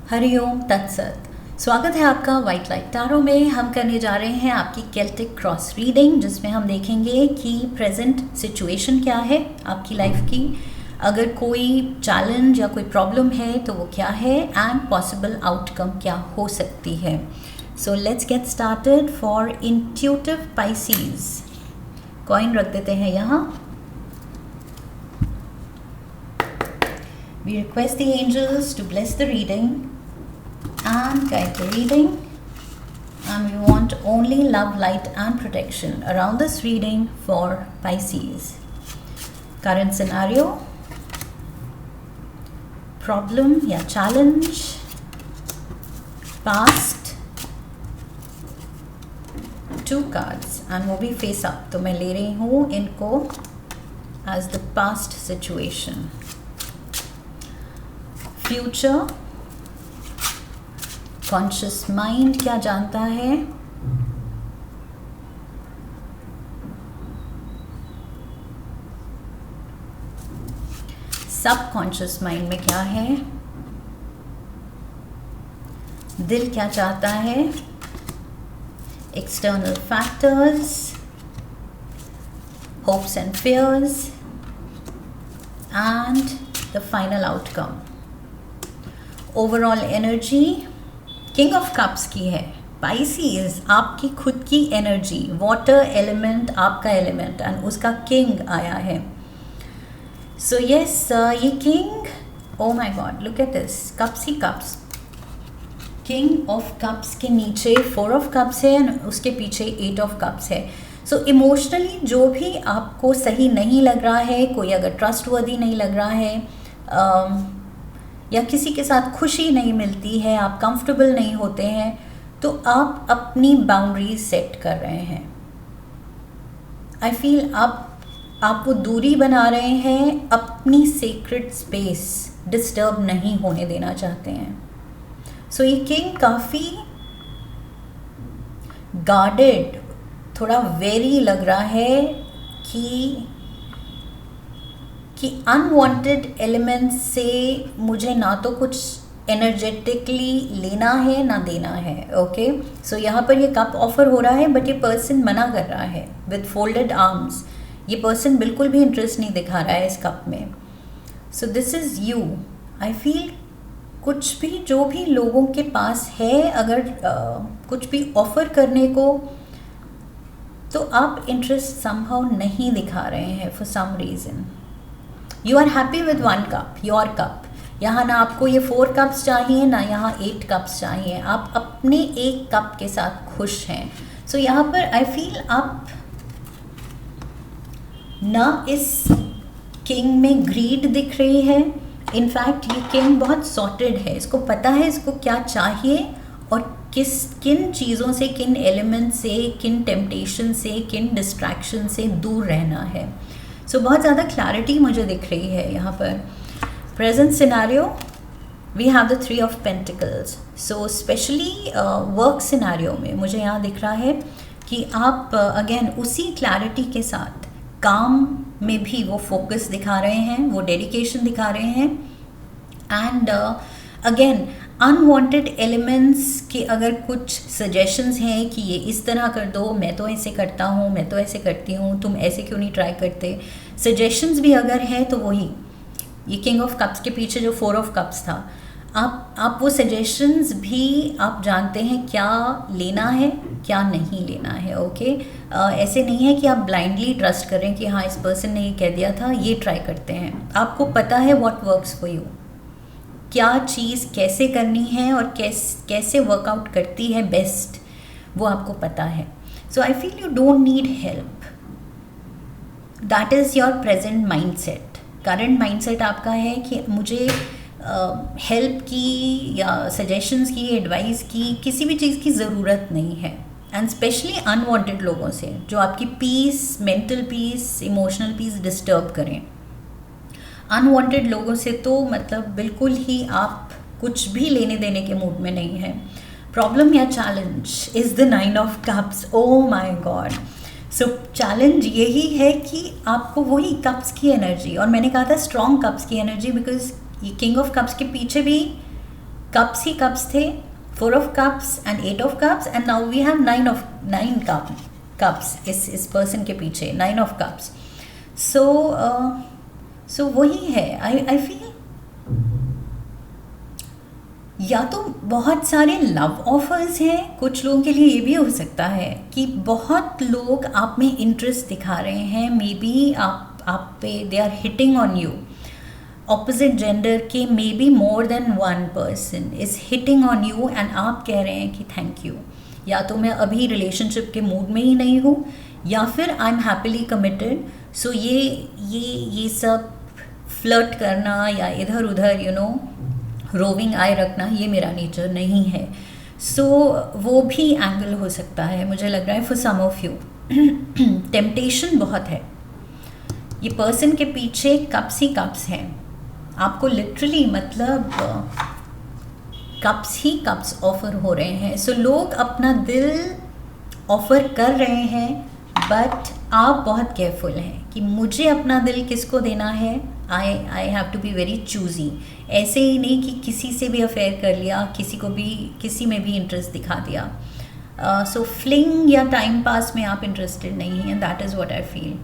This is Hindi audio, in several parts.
हरिओम तत्सत। स्वागत है आपका वाइट लाइट टैरो में। हम करने जा रहे हैं आपकी केल्टिक क्रॉस रीडिंग, जिसमें हम देखेंगे कि प्रेजेंट सिचुएशन क्या है आपकी लाइफ की, अगर कोई चैलेंज या कोई प्रॉब्लम है तो वो क्या है, एंड पॉसिबल आउटकम क्या हो सकती है। So let's get started for intuitive Pisces. Coin रख देते हैं यहाँ। We request the angels to bless the reading and guide the reading, and we want only love, light and protection around this reading for Pisces. Current scenario, problem या challenge, past, two cards and वो भी face up, तो मैं ले रही हूँ इनको as the past situation. Future, conscious mind क्या जानता है, सब कॉन्शियस माइंड में क्या है, दिल क्या चाहता है, external factors, hopes and fears, and the final outcome. Overall energy king of cups की है। पाइसीज आपकी खुद की एनर्जी, वाटर एलिमेंट आपका एलिमेंट, एंड उसका किंग आया है। सो यस, ये king, oh my god, look at this, cups ही कप्स। किंग ऑफ कप्स के नीचे फोर ऑफ कप्स है और उसके पीछे एट ऑफ कप्स है। सो इमोशनली जो भी आपको सही नहीं लग रहा है, कोई अगर ट्रस्टवर्दी नहीं लग रहा है, या किसी के साथ खुशी नहीं मिलती है, आप कंफर्टेबल नहीं होते हैं, तो आप अपनी बाउंड्रीज सेट कर रहे हैं। आई फील आप वो दूरी बना रहे हैं, अपनी सीक्रेट स्पेस डिस्टर्ब नहीं होने देना चाहते हैं। सो ये किंग काफ़ी गार्डेड, थोड़ा वेरी लग रहा है कि अनवांटेड एलिमेंट्स से मुझे ना तो कुछ एनर्जेटिकली लेना है ना देना है। ओके, सो यहाँ पर ये कप ऑफर हो रहा है, बट ये पर्सन मना कर रहा है विद फोल्डेड आर्म्स। ये पर्सन बिल्कुल भी इंटरेस्ट नहीं दिखा रहा है इस कप में। So this is you. I feel कुछ भी जो भी लोगों के पास है, अगर कुछ भी ऑफर करने को, तो आप इंटरेस्ट समहाउ नहीं दिखा रहे हैं for some reason. You are happy with one cup, your cup. यहाँ ना आपको ये 4 कप्स चाहिए, ना यहाँ 8 कप्स चाहिए, आप अपने एक कप के साथ खुश हैं। सो यहाँ पर आई फील आप ना इस किंग में ग्रीड दिख रही है। इनफैक्ट ये किंग बहुत सॉर्टेड है, इसको पता है इसको क्या चाहिए और किन चीज़ों से, किन एलिमेंट से, किन टेम्पटेशन से, किन डिस्ट्रैक्शन से दूर रहना है। सो बहुत ज़्यादा क्लैरिटी मुझे दिख रही है यहाँ पर। Present scenario, we have the 3 of pentacles. So specially work scenario में मुझे यहाँ दिख रहा है कि आप अगेन उसी क्लैरिटी के साथ काम में भी वो फोकस दिखा रहे हैं, वो डेडिकेशन दिखा रहे हैं, एंड अगेन अनवांटेड एलिमेंट्स के अगर कुछ सजेशंस हैं कि ये इस तरह कर दो, मैं तो ऐसे करता हूँ, मैं तो ऐसे करती हूँ, तुम ऐसे क्यों नहीं ट्राई करते, सजेशंस भी अगर हैं तो वही ये किंग ऑफ कप्स के पीछे जो 4 ऑफ कप्स था, आप वो सजेशंस भी आप जानते हैं क्या लेना है क्या नहीं लेना है। ओके, ऐसे नहीं है कि आप ब्लाइंडली ट्रस्ट करें कि हाँ इस पर्सन ने ये कह दिया था, ये ट्राई करते हैं। आपको पता है व्हाट वर्क्स फॉर यू, क्या चीज़ कैसे करनी है और कैसे वर्कआउट करती है बेस्ट, वो आपको पता है। So I feel you don't need help, that is your present mindset. Current mindset आपका है कि मुझे हेल्प की या सजेशंस की, एडवाइस की, किसी भी चीज़ की ज़रूरत नहीं है, एंड स्पेशली अनवांटेड लोगों से जो आपकी peace, mental peace, emotional peace disturb करें। अनवांटेड लोगों से तो मतलब बिल्कुल ही आप कुछ भी लेने देने के मूड में नहीं है। प्रॉब्लम या challenge is the 9 of cups. O my God, so challenge यही है कि आपको वही कप्स की एनर्जी, और मैंने कहा था स्ट्रॉन्ग कप्स की एनर्जी, बिकॉज ये किंग ऑफ कप्स के पीछे भी कप्स ही कप्स थे, 4 of cups and 8 of cups, and now we have 9 cups इस पर्सन के पीछे, 9 ऑफ कप्स. सो वही है. आई फील या तो बहुत सारे लव ऑफर्स हैं, कुछ लोगों के लिए ये भी हो सकता है कि बहुत लोग आप में इंटरेस्ट दिखा रहे हैं, मे बी आप पे they are hitting on you. Opposite gender के may be more than one person is hitting on you and आप कह रहे हैं कि थैंक यू, या तो मैं अभी रिलेशनशिप के मूड में ही नहीं हूँ, या फिर आई एम हैप्पीली कमिटेड. सो ये सब फ्लर्ट करना या इधर उधर रोविंग आई रखना, ये मेरा नेचर नहीं है. सो वो भी एंगल हो सकता है, मुझे लग रहा है for some of you. Temptation बहुत है. ये पर्सन के पीछे कप्स ही कप्स हैं. आपको लिटरली मतलब कप्स ही कप्स ऑफर हो रहे हैं. सो लोग अपना दिल ऑफर कर रहे हैं, बट आप बहुत केयरफुल हैं कि मुझे अपना दिल किसको देना है. I have to be very choosy. ऐसे ही नहीं कि किसी से भी अफेयर कर लिया, किसी में भी इंटरेस्ट दिखा दिया. सो फ्लिंग या टाइम पास में आप इंटरेस्टेड नहीं हैं, that is what I feel.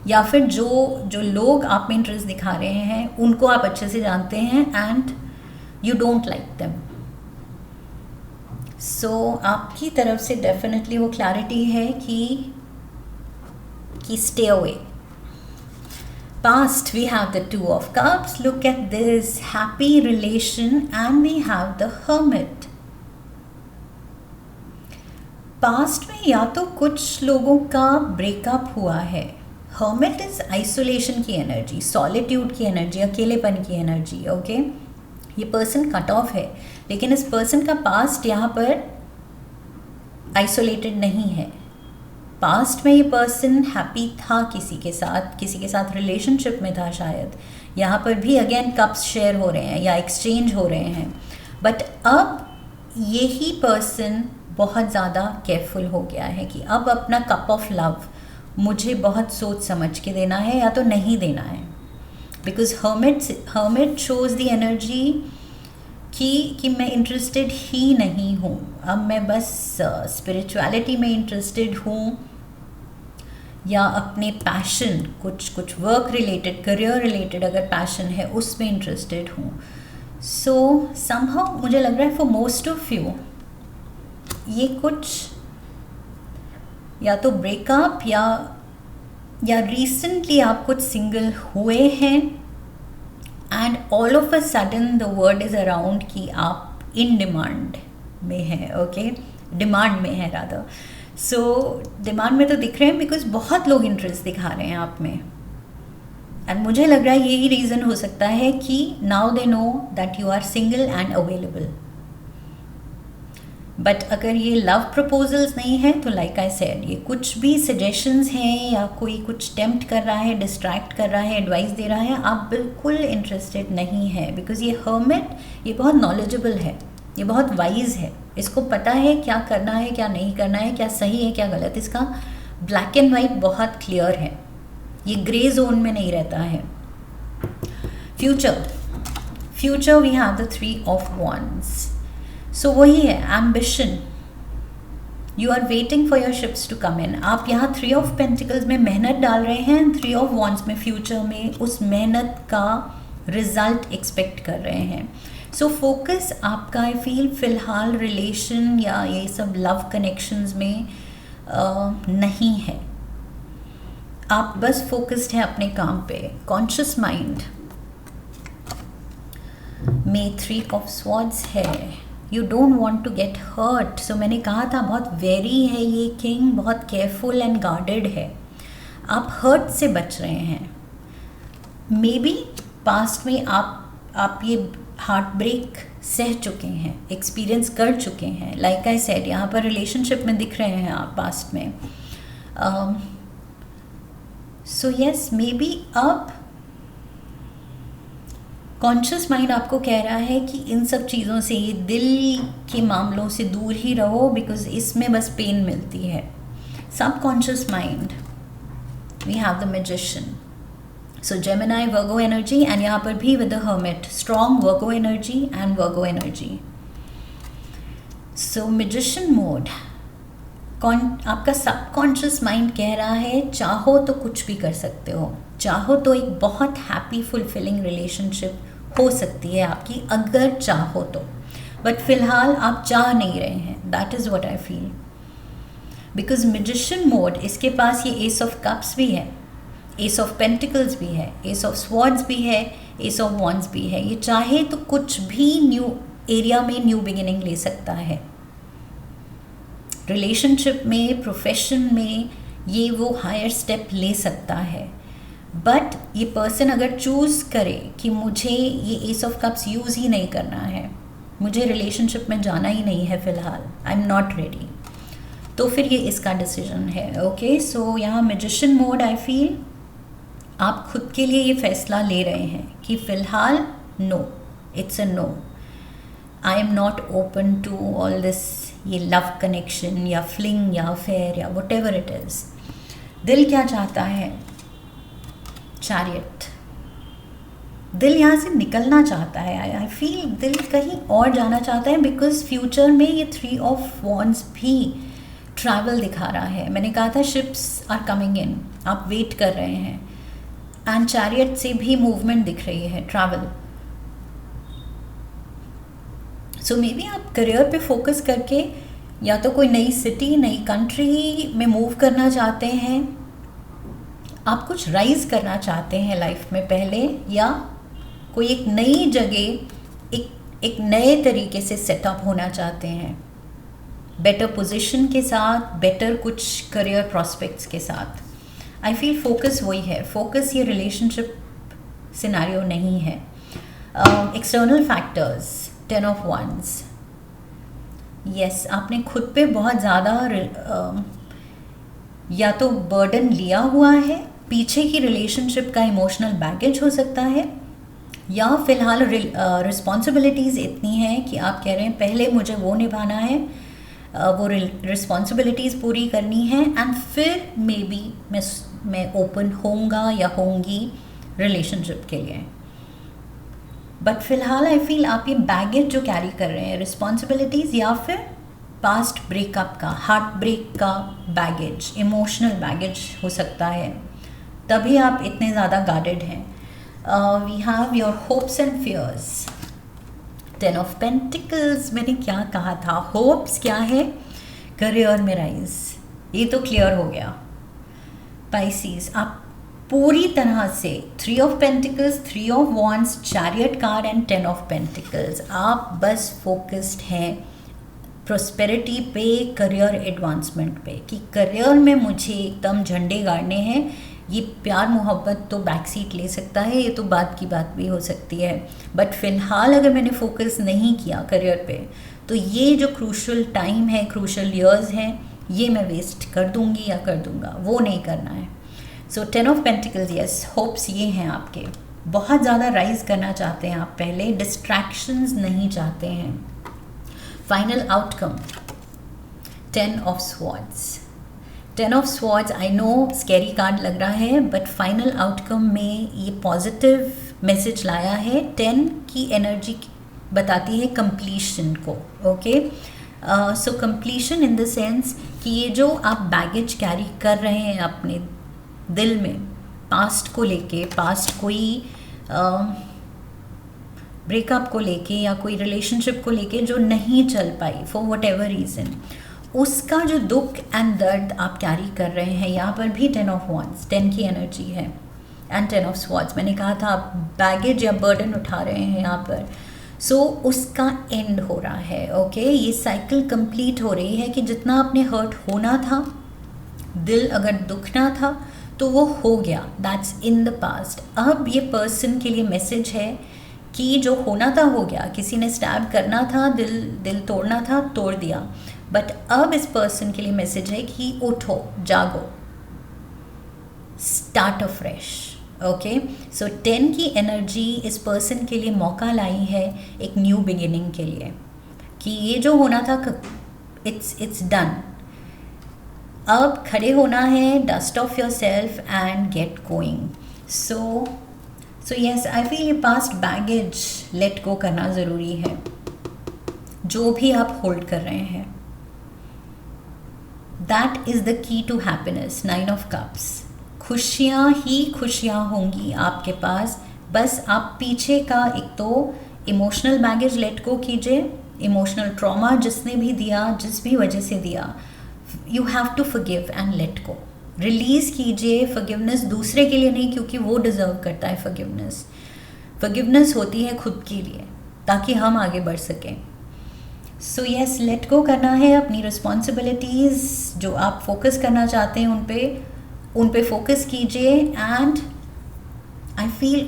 या फिर जो लोग आप में इंटरेस्ट दिखा रहे हैं उनको आप अच्छे से जानते हैं and you don't like them. So आपकी तरफ से डेफिनेटली वो क्लैरिटी है कि stay away. Past, we have the 2 of cups. Look at this happy relation, and we have the hermit. Past में या तो कुछ लोगों का ब्रेकअप हुआ है. hermit इज आइसोलेशन की एनर्जी, सॉलिट्यूड की एनर्जी, अकेलेपन की एनर्जी. ओके, ये पर्सन कट ऑफ है, लेकिन इस पर्सन का पास्ट यहाँ पर आइसोलेटेड नहीं है. पास्ट में ये पर्सन हैप्पी था किसी के साथ रिलेशनशिप में था शायद. यहाँ पर भी अगेन कप्स शेयर हो रहे हैं या एक्सचेंज हो रहे हैं, बट अब यही पर्सन बहुत ज़्यादा केयरफुल हो गया है कि अब अपना कप ऑफ लव मुझे बहुत सोच समझ के देना है या तो नहीं देना है. Because hermit shows the energy कि मैं इंटरेस्टेड ही नहीं हूँ, अब मैं बस स्पिरिचुअलिटी में इंटरेस्टेड हूँ, या अपने पैशन कुछ वर्क रिलेटेड, करियर रिलेटेड अगर पैशन है उसमें इंटरेस्टेड हूँ. सो समहाउ मुझे लग रहा है फॉर मोस्ट ऑफ यू ये कुछ या तो ब्रेकअप या रिसेंटली आप कुछ सिंगल हुए हैं and all of a sudden the word is around कि आप इन डिमांड में हैं. ओके, डिमांड में है रादर. सो डिमांड में तो दिख रहे हैं बिकॉज बहुत लोग इंटरेस्ट दिखा रहे हैं आप में, एंड मुझे लग रहा है यही रीज़न हो सकता है कि now they know that you are single and available. But अगर ये लव प्रपोजल्स नहीं है तो लाइक आई सेड, ये कुछ भी सजेशंस हैं या कोई कुछ टेम्प्ट कर रहा है, डिस्ट्रैक्ट कर रहा है, एडवाइस दे रहा है, आप बिल्कुल इंटरेस्टेड नहीं है. बिकॉज ये hermit ये बहुत नॉलेजेबल है, ये बहुत वाइज है, इसको पता है क्या करना है क्या नहीं करना है, क्या सही है क्या गलत. इसका ब्लैक एंड वाइट बहुत क्लियर है, ये ग्रे जोन में नहीं रहता है. Future we have the 3 of wands. So वही है ambition. You are waiting for your ships to come in. आप यहाँ 3 of Pentacles में मेहनत डाल रहे हैं, 3 of Wands में फ्यूचर में उस मेहनत का रिजल्ट एक्सपेक्ट कर रहे हैं. सो फोकस आपका आई फील फ़िलहाल रिलेशन या ये सब लव कनेक्शंस में नहीं है. आप बस फोकस्ड हैं अपने काम पे, कॉन्शियस माइंड में 3 of Swords है. You don't want to get hurt. So मैंने कहा था बहुत वेरी है ये किंग, बहुत केयरफुल एंड गार्डेड है. आप हर्ट से बच रहे हैं. मे बी पास्ट में आप ये हार्ट ब्रेक सह चुके हैं, एक्सपीरियंस कर चुके हैं. लाइक आई सेड, यहाँ पर रिलेशनशिप में दिख रहे हैं आप पास्ट में. सो यस, मे बी अब कॉन्शियस माइंड आपको कह रहा है कि इन सब चीज़ों से, ये दिल के मामलों से दूर ही रहो, बिकॉज इसमें बस पेन मिलती है. Subconscious mind, we have the magician. So Gemini Virgo energy, and यहाँ पर भी with the hermit, strong Virgo energy and Virgo energy. So magician mode, आपका सबकॉन्शियस माइंड कह रहा है चाहो तो कुछ भी कर सकते हो, चाहो तो एक बहुत हैप्पी फुलफिलिंग रिलेशनशिप हो सकती है आपकी अगर चाहो तो, बट फिलहाल आप चाह नहीं रहे हैं. That is what I feel, because magician mode, इसके पास ये एस ऑफ कप्स भी है, एस ऑफ पेंटिकल्स भी है, एस ऑफ स्वॉर्ड्स भी है, एस ऑफ वॉन्ड्स भी है. ये चाहे तो कुछ भी न्यू एरिया में न्यू बिगिनिंग ले सकता है, रिलेशनशिप में, प्रोफेशन में, ये वो हायर स्टेप ले सकता है. बट ये पर्सन अगर चूज़ करे कि मुझे ये एस ऑफ कप्स यूज़ ही नहीं करना है, मुझे रिलेशनशिप में जाना ही नहीं है फ़िलहाल, आई एम नॉट रेडी, तो फिर ये इसका डिसीजन है. ओके, सो यहाँ मैजिशियन मोड, आई फील आप खुद के लिए ये फैसला ले रहे हैं कि फ़िलहाल no, it's a no, I am not open to all this, ये लव कनेक्शन या फ्लिंग या अफेयर या वट एवर इट इज़. दिल क्या चाहता है? चैरियट. दिल यहाँ से निकलना चाहता है. आई फील दिल कहीं और जाना चाहता है, बिकॉज फ्यूचर में ये 3 ऑफ वॉन्ड्स भी ट्रैवल दिखा रहा है. मैंने कहा था शिप्स आर कमिंग इन, आप वेट कर रहे हैं, एंड चैरियट से भी मूवमेंट दिख रही है, ट्रैवल. सो मे बी आप करियर पे फोकस करके या तो कोई नई सिटी, नई कंट्री में मूव करना चाहते हैं, आप कुछ राइज करना चाहते हैं लाइफ में पहले, या कोई एक नई जगह एक नए तरीके से सेटअप होना चाहते हैं, बेटर पोजीशन के साथ, बेटर कुछ करियर प्रॉस्पेक्ट्स के साथ. आई फील फोकस वही है, फोकस ये रिलेशनशिप सिनेरियो नहीं है. External factors, 10 of wands. Yes, आपने खुद पे बहुत ज़्यादा या तो बर्डन लिया हुआ है, पीछे की रिलेशनशिप का इमोशनल बैगेज हो सकता है, या फिलहाल रिस्पॉन्सिबिलिटीज़ इतनी हैं कि आप कह रहे हैं पहले मुझे वो निभाना है, वो रिस्पॉन्सिबिलिटीज़ पूरी करनी है, एंड फिर मे बी मैं ओपन होऊंगा या होंगी रिलेशनशिप के लिए. बट फिलहाल आई फील आप ये बैगेज जो कैरी कर रहे हैं, रिस्पॉन्सिबिलिटीज़ या फिर पास्ट ब्रेकअप का, हार्ट ब्रेक का बैगेज, इमोशनल बैगेज हो सकता है, तभी आप इतने ज़्यादा गार्डेड हैं. We have your hopes and fears. 10 of pentacles, मैंने क्या कहा था, होप्स क्या है? करियर में राइज, ये तो क्लियर हो गया. पाइसीज, आप पूरी तरह से 3 of pentacles, 3 of wands, chariot card and 10 of pentacles, आप बस फोकस्ड हैं प्रोस्पेरिटी पे, करियर एडवांसमेंट पे, कि करियर में मुझे एकदम झंडे गाड़ने हैं. ये प्यार मोहब्बत तो बैक सीट ले सकता है, ये तो बात की बात भी हो सकती है, बट फिलहाल अगर मैंने फोकस नहीं किया करियर पे, तो ये जो क्रूशल टाइम है, क्रूशल ईयर्स हैं, ये मैं वेस्ट कर दूंगी या कर दूंगा, वो नहीं करना है. सो 10 ऑफ पेंटिकल्स, यस, होप्स ये हैं आपके, बहुत ज़्यादा राइज करना चाहते हैं आप पहले, डिस्ट्रैक्शंस नहीं चाहते हैं. Final outcome 10 of swords. 10 of swords, I know scary card लग रहा है, बट फाइनल आउटकम में ये पॉजिटिव मैसेज लाया है. 10 की एनर्जी बताती है कंप्लीशन को. Okay, so completion in the sense कि ये जो आप बैगेज कैरी कर रहे हैं अपने दिल में, पास्ट को लेके, पास्ट कोई ब्रेकअप को लेके या कोई रिलेशनशिप को लेके जो नहीं चल पाई फॉर वट एवर रीज़न, उसका जो दुख एंड दर्द आप कैरी कर रहे हैं. यहाँ पर भी 10 ऑफ वॉन्ड्स, 10 की एनर्जी है, एंड 10 ऑफ स्वॉर्ड्स. मैंने कहा था आप बैगेज या बर्डन उठा रहे हैं यहाँ पर, सो उसका एंड हो रहा है. ओके, ये साइकिल कंप्लीट हो रही है कि जितना आपने हर्ट होना था, दिल अगर दुखना था, तो वो हो गया, दैट्स इन द पास्ट. अब ये पर्सन के लिए मैसेज है कि जो होना था हो गया, किसी ने स्टैब करना था, दिल तोड़ना था, तोड़ दिया, बट अब इस पर्सन के लिए मैसेज है कि उठो, जागो, स्टार्ट अफ्रेश. ओके, सो 10 की एनर्जी इस पर्सन के लिए मौका लाई है एक न्यू बिगिनिंग के लिए, कि ये जो होना था इट्स डन, अब खड़े होना है, dust of your self and get going. So yes, I feel ये पास्ट बैगेज लेट गो करना ज़रूरी है, जो भी आप होल्ड कर रहे हैं। That is the key to happiness. 9 of cups, खुशियाँ ही खुशियाँ होंगी आपके पास, बस आप पीछे का एक तो इमोशनल बैगेज लेट गो कीजिए। इमोशनल ट्रॉमा जिसने भी दिया, जिस भी वजह से दिया, you have to forgive and let go. Release कीजिए। फॉरगिवनेस दूसरे के लिए नहीं, क्योंकि वो डिज़र्व करता है फॉरगिवनेस। फॉरगिवनेस होती है खुद के लिए, ताकि हम आगे बढ़ सकें। सो यस, लेट गो करना है। अपनी रिस्पॉन्सिबिलिटीज़ जो आप फोकस करना चाहते हैं उन पे फोकस कीजिए। And I feel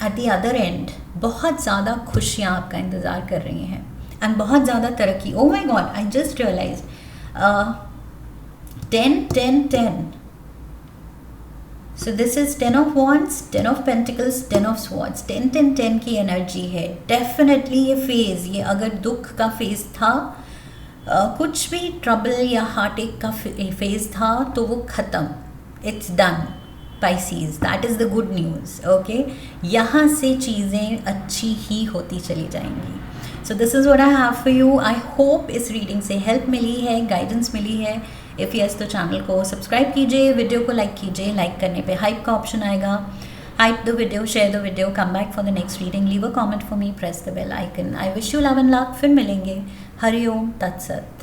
at the other and बहुत ज़्यादा खुशियाँ आपका इंतज़ार कर रही हैं एंड बहुत ज़्यादा तरक्की। Oh my god, I just realise 10-10-10। So this is 10 of wands, 10 of pentacles, 10 of swords. 10-10-10 की एनर्जी है। डेफिनेटली ये फेज़, ये अगर दुख का फेज़ था, कुछ भी ट्रबल या हार्ट एक का फेज़ था, तो वो ख़त्म। It's done Pisces, that is the good news. Okay, यहाँ से चीज़ें अच्छी ही होती चली जाएंगी। So this is what I have for you. I hope इस रीडिंग से हेल्प मिली है, गाइडेंस मिली है। इफ़ यस, तो चैनल को सब्सक्राइब कीजिए, वीडियो को लाइक कीजिए। लाइक करने पे हाइप का ऑप्शन आएगा। Hype the video, share the video, come back for the next reading, leave a comment for me, press the bell icon. I wish you love and luck. फिर मिलेंगे। हरि ओम तत्सत।